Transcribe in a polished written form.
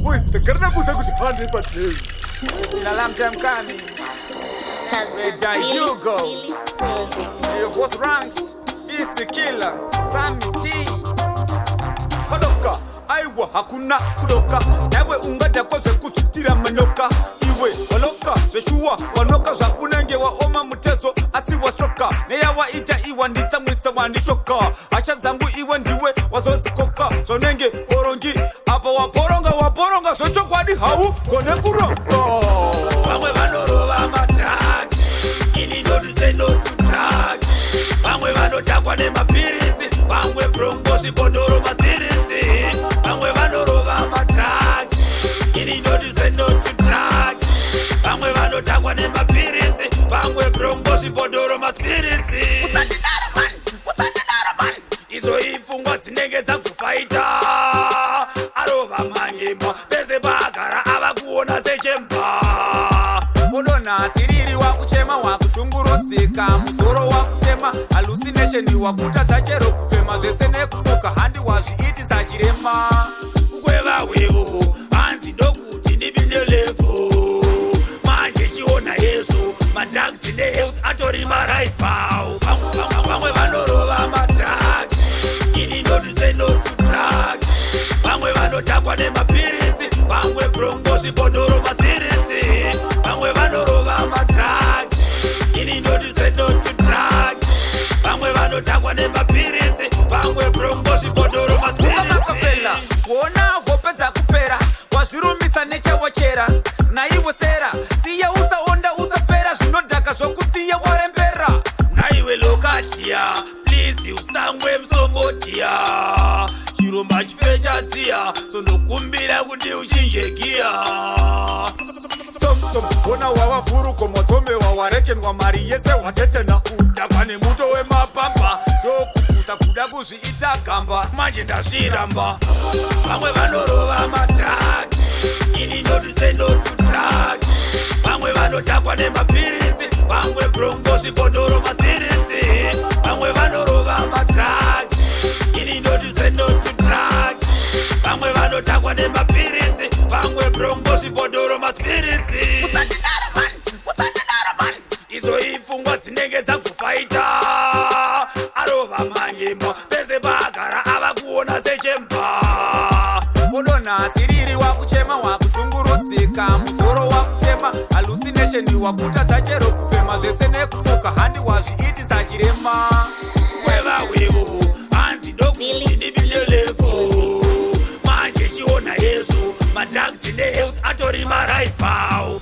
Karena kusa kushihande patei. In a long time coming. Where you go? Your horse ranks. Is the killer. Sammy T. Hadoka. Aiwa hakuna kudoka. Nawe ungada kwa kuchitira manyoka. Iwe waloka. Joshua wanoka za unenge wa oma muteso. Asiwa stroka. Neyawa ita iwa ndita mwisa wanishoka. Asha zangu iwa ndiwe wazozi koka. Zonenge porongi. Apa waporonga socho kwadi hau kone kuronga. Bamwe vanoroba mataki. Ini no to say no to drugs. Bamwe vanotakwa nemapirisi. Bamwe brongosi bondoro mapirisi. Bamwe vanoroba mataki. Ini no to say no to drugs. Bamwe vanotakwa nemapirisi. Bamwe brongosi bondoro mapirisi. Usandinaro man. Izo ipfungwa dzinenge dzakufaita. Arova manyimba pese bagara avakuona sechemba. Unonasiriri wakuchema wakushungurudzika. Musoro wakutema hallucination wakutadza chero kufema. Zvese nekumuka handi wazviiti sachirema. Kukweva wevo hanzi ndokuti ndipinde levo. Manje chiona yesu madrugs nehealth atori maraival. Vamwe vanorova madrugs. Ini no to say no to drugs. Bamwe vanotakwa nemapirisi. Bamwe brongosi bondoro mapirisi. Bamwe vanorova madrugs. Ini no to say no to drugs. Bamwe vanotakwa nemapirisi. Bamwe brongosi bondoro mapirisi. Kuona hope dzakupera wazvirumisa nechawachera. Naiwe sera siya usaonda usapera. Zvinodhaka zvokusiya warembera. Naiwe lokatia please usamwe msongotia. Chiromba chifechadziya sondokumbira kuti uchinjegiya. Ona wavafuruko motombe wawarekenwa mari yese watetena. Udakwa nemuto wemapamba ndokukusa kuda kuzviita gamba. Manje ndazviramba. Vamwe vanorova madrugs. Ini no to say no to drugs. Vamwe vanotakwa nemapirisi. Vamwe brongosi bondoro mapirisi. Vamwe vanorova madrugs. Ini no to say no to drugs. Vamwe vanotakwa nemapirisi. Vamwe brongosi bondoro mapirisi. Usandinaro man. Izo ipfungwa dzinenge dzakufaita. Arova manyimba pese bagara avakuona sechemba. Unonasiriri wakuchema wakushungurudzika. Musoro wakutema hallucination wakutadza chero kufema. Zvese nekumuka handi wazviiti sachirema. Kweva wevo hanzi ndokuti ndipinde levo. Manje chiona yesu madrugs nehealth atori maraival.